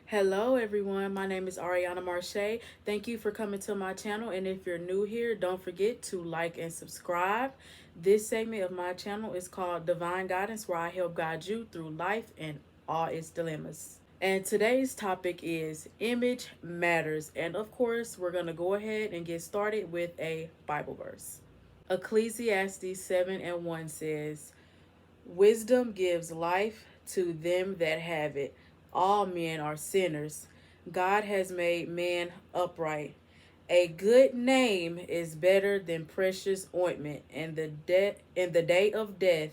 Hello everyone, my name is Ariana Marche. Thank you for coming to my channel, and if you're new here, don't forget to like and subscribe. This segment of my channel is called Divine Guidance, where I help guide you through life and all its dilemmas. And today's topic is image matters. And of course, we're going to go ahead and get started with a Bible verse. Ecclesiastes 7 and 1 says, Wisdom gives life to them that have it. All men are sinners. God has made man upright. A good name is better than precious ointment, and in the day of death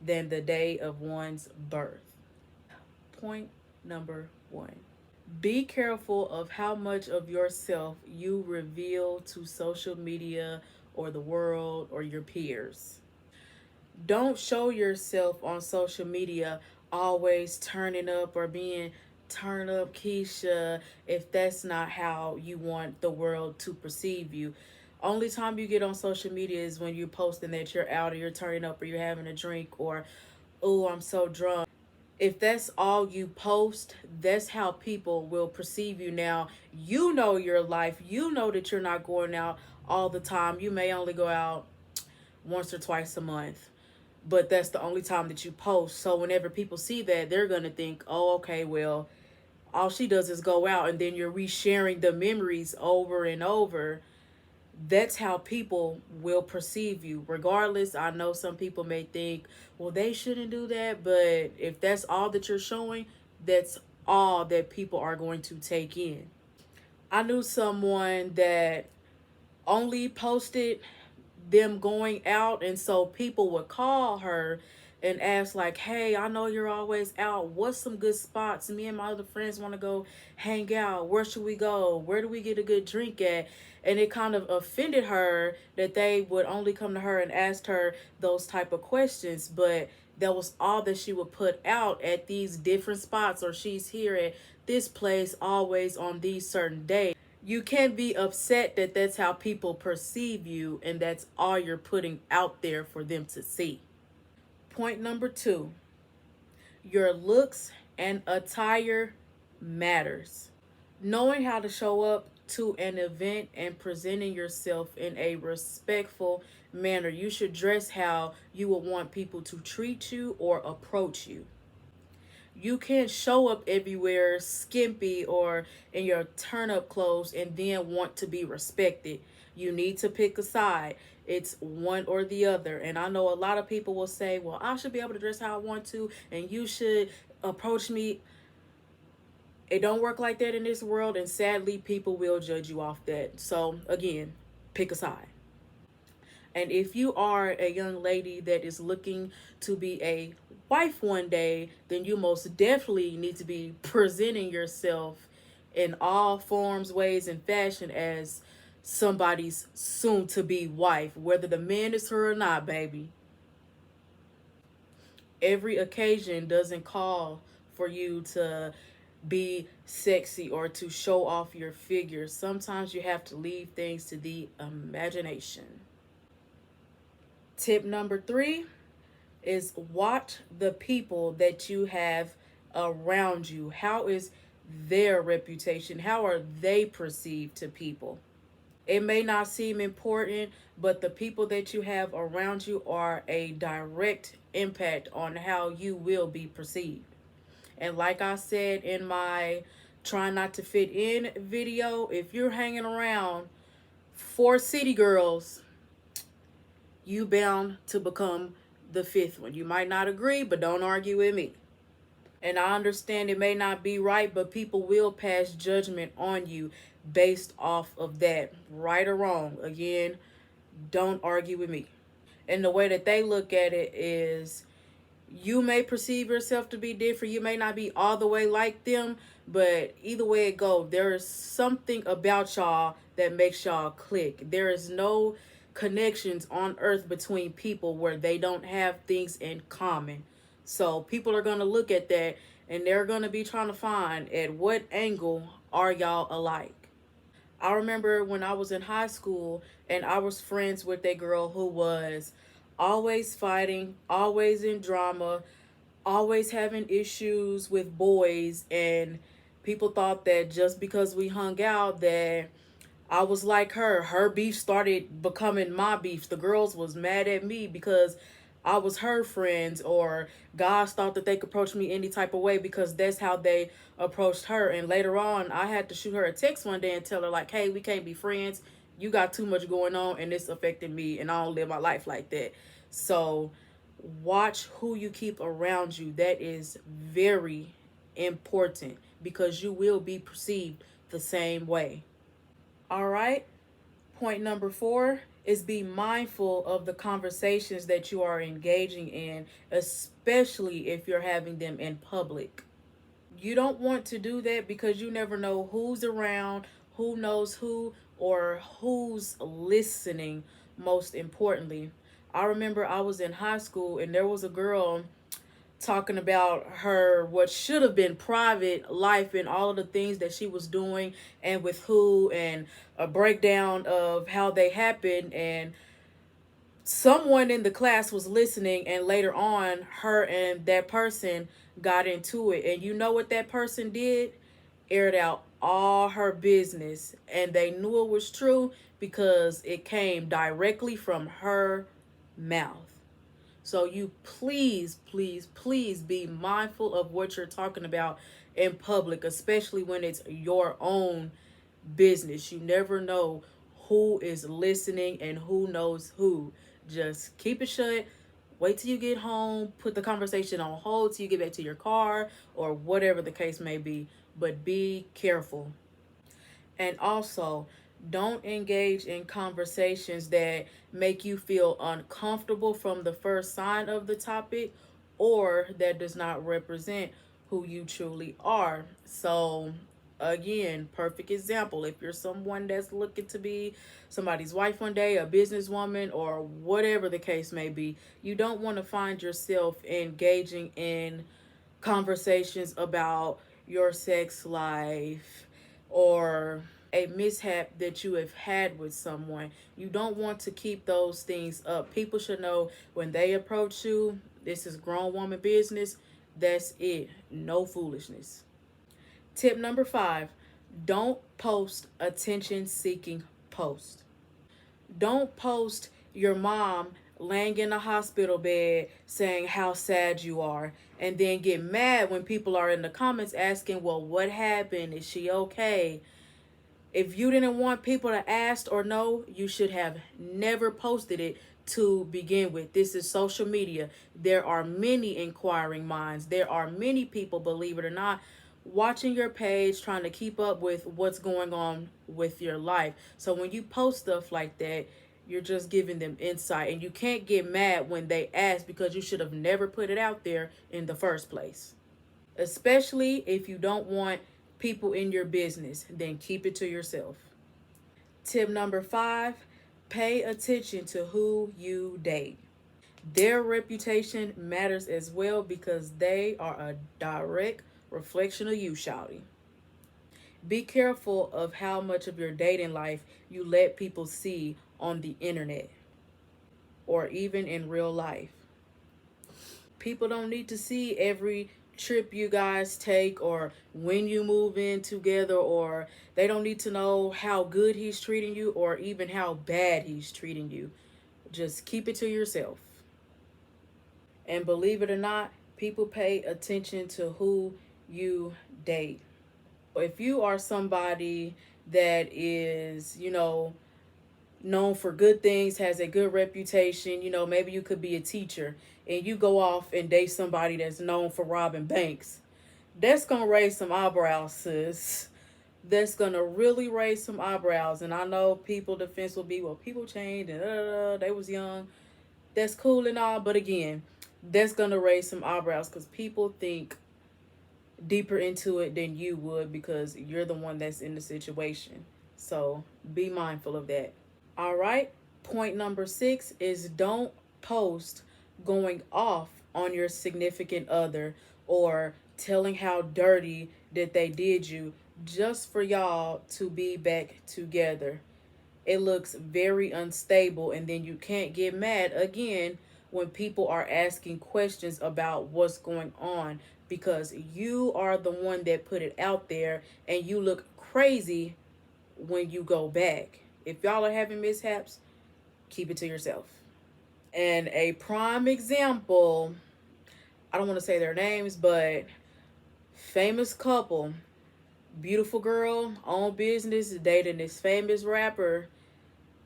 than the day of one's birth. Point number one. Be careful of how much of yourself you reveal to social media or the world or your peers. Don't show yourself on social media always turning up or being turn up Keisha if that's not how you want the world to perceive you. Only time you get on social media is when you're posting that you're out or you're turning up or you're having a drink or, oh, I'm so drunk. If that's all you post, that's how people will perceive you. Now, you know your life. You know that you're not going out all the time. You may only go out once or twice a month, but that's the only time that you post. So whenever people see that, they're going to think, oh, okay, well, all she does is go out, and then you're resharing the memories over and over. That's how people will perceive you. Regardless, I know some people may think, well, they shouldn't do that, but if that's all that you're showing, that's all that people are going to take in. I knew someone that only posted them going out, and so people would call her and ask like, hey, I know you're always out, what's some good spots? Me and my other friends want to go hang out. Where should we go? Where do we get a good drink at? And it kind of offended her that they would only come to her and ask her those type of questions, but that was all that she would put out at these different spots, or she's here at this place always on these certain days. You can't be upset that that's how people perceive you and that's all you're putting out there for them to see. Point number two, your looks and attire matters. Knowing how to show up to an event and presenting yourself in a respectful manner. You should dress how you would want people to treat you or approach you. You can't show up everywhere skimpy or in your turn up clothes and then want to be respected. You need to pick a side. It's one or the other. And I know a lot of people will say, well, I should be able to dress how I want to, and you should approach me. It don't work like that in this world, and sadly, people will judge you off that. So, again, pick a side. And if you are a young lady that is looking to be a wife one day, then you most definitely need to be presenting yourself in all forms, ways, and fashion as somebody's soon to be wife, whether the man is her or not, baby. Every occasion doesn't call for you to be sexy or to show off your figure. Sometimes you have to leave things to the imagination. Tip number three is watch the people that you have around you. How is their reputation? How are they perceived to people? It may not seem important, but the people that you have around you are a direct impact on how you will be perceived. And like I said in my trying not to fit in video, if you're hanging around four city girls, you bound to become the fifth one. You might not agree, but don't argue with me. And I understand it may not be right, but people will pass judgment on you based off of that, right or wrong. Again, don't argue with me. And the way that they look at it is, you may perceive yourself to be different. You may not be all the way like them, but either way it goes, there is something about y'all that makes y'all click. There is no connections on earth between people where they don't have things in common. So people are going to look at that, and they're going to be trying to find at what angle are y'all alike. I remember when I was in high school and I was friends with a girl who was always fighting, always in drama, always having issues with boys, and People thought that just because we hung out that I was like her. Her beef started becoming my beef. The girls was mad at me because I was her friends, or guys thought that they could approach me any type of way because that's how they approached her. And later on, I had to shoot her a text one day and tell her like, "Hey, we can't be friends. You got too much going on, and it's affecting me, and I don't live my life like that." So, watch who you keep around you. That is very important because you will be perceived the same way. All right. Point number 4 is be mindful of the conversations that you are engaging in, especially if you're having them in public. You don't want to do that because you never know who's around, who knows who, or who's listening, most importantly. I remember I was in high school and there was a girl talking about her what should have been private life and all of the things that she was doing and with who, and a breakdown of how they happened, and someone in the class was listening, and later on her and that person got into it, and you know what that person did? Aired out all her business, and they knew it was true because it came directly from her mouth. So you please, please, please be mindful of what you're talking about in public, especially when it's your own business. You never know who is listening and who knows who. Just keep it shut. Wait till you get home. Put the conversation on hold till you get back to your car or whatever the case may be. But be careful. And also, don't engage in conversations that make you feel uncomfortable from the first sign of the topic or that does not represent who you truly are. So, again, perfect example. If you're someone that's looking to be somebody's wife one day, a businesswoman, or whatever the case may be, you don't want to find yourself engaging in conversations about your sex life or a mishap that you have had with someone. You don't want to keep those things up. People should know when they approach you, this is grown woman business. That's it. No foolishness. Tip number 5, don't post attention seeking posts. Don't post your mom laying in a hospital bed saying how sad you are and then get mad when people are in the comments asking, well, what happened? Is she okay? If you didn't want people to ask or know, you should have never posted it to begin with. This is social media. There are many inquiring minds. There are many people, believe it or not, watching your page, trying to keep up with what's going on with your life. So when you post stuff like that, you're just giving them insight. And you can't get mad when they ask because you should have never put it out there in the first place. Especially if you don't want people in your business, then keep it to yourself. Tip number 5, pay attention to who you date. Their reputation matters as well because they are a direct reflection of you, shouty. Be careful of how much of your dating life you let people see on the internet or even in real life. People don't need to see every trip you guys take or when you move in together, or they don't need to know how good he's treating you or even how bad he's treating you. Just keep it to yourself. And believe it or not, people pay attention to who you date. If you are somebody that is, known for good things, has a good reputation, maybe you could be a teacher and you go off and date somebody that's known for robbing banks. That's going to raise some eyebrows, sis. That's going to really raise some eyebrows. And I know people defense will be, well, people changed and they was young. That's cool and all. But again, that's going to raise some eyebrows because people think deeper into it than you would because you're the one that's in the situation. So be mindful of that. All right. Point number 6 is don't post going off on your significant other or telling how dirty that they did you just for y'all to be back together. It looks very unstable, and then you can't get mad again when people are asking questions about what's going on, because you are the one that put it out there, and you look crazy when you go back. If y'all are having mishaps, keep it to yourself. And a prime example, I don't want to say their names, but famous couple, beautiful girl, own business, dating this famous rapper,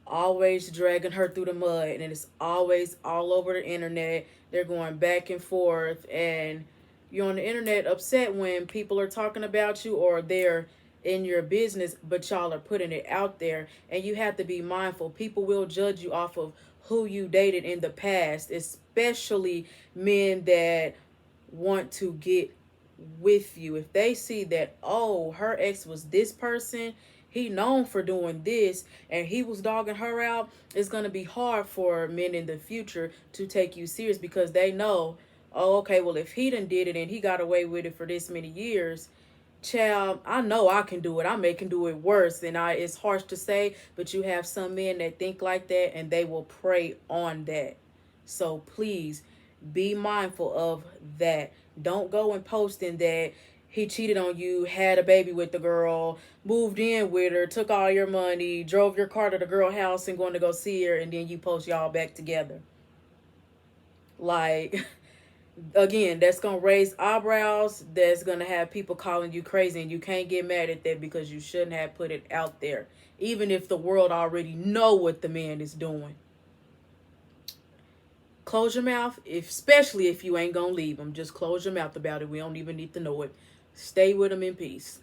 always dragging her through the mud, and it's always all over the internet. They're going back and forth, and you're on the internet upset when people are talking about you or they're in your business, but y'all are putting it out there. And you have to be mindful. People will judge you off of who you dated in the past, especially men that want to get with you. If they see that, oh, her ex was this person, he known for doing this, and he was dogging her out, it's going to be hard for men in the future to take you serious, because they know, oh, okay, well, if he done did it and he got away with it for this many years, child, I know I can do it. I may can do it worse. And it's harsh to say, but you have some men that think like that, and they will prey on that. So please be mindful of that. Don't go and posting that he cheated on you, had a baby with the girl, moved in with her, took all your money, drove your car to the girl house and going to go see her, and then you post y'all back together. Like, again, that's going to raise eyebrows. That's going to have people calling you crazy, and you can't get mad at that, because you shouldn't have put it out there, even if the world already know what the man is doing. Close your mouth, especially if you ain't gonna leave them. Just close your mouth about it. We don't even need to know it. Stay with them in peace.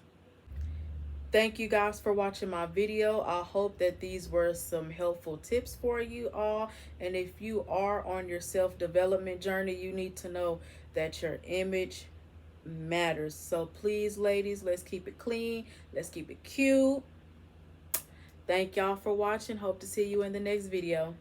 Thank you guys for watching my video. I hope that these were some helpful tips for you all. And if you are on your self-development journey, you need to know that your image matters. So please, ladies, let's keep it clean. Let's keep it cute. Thank y'all for watching. Hope to see you in the next video.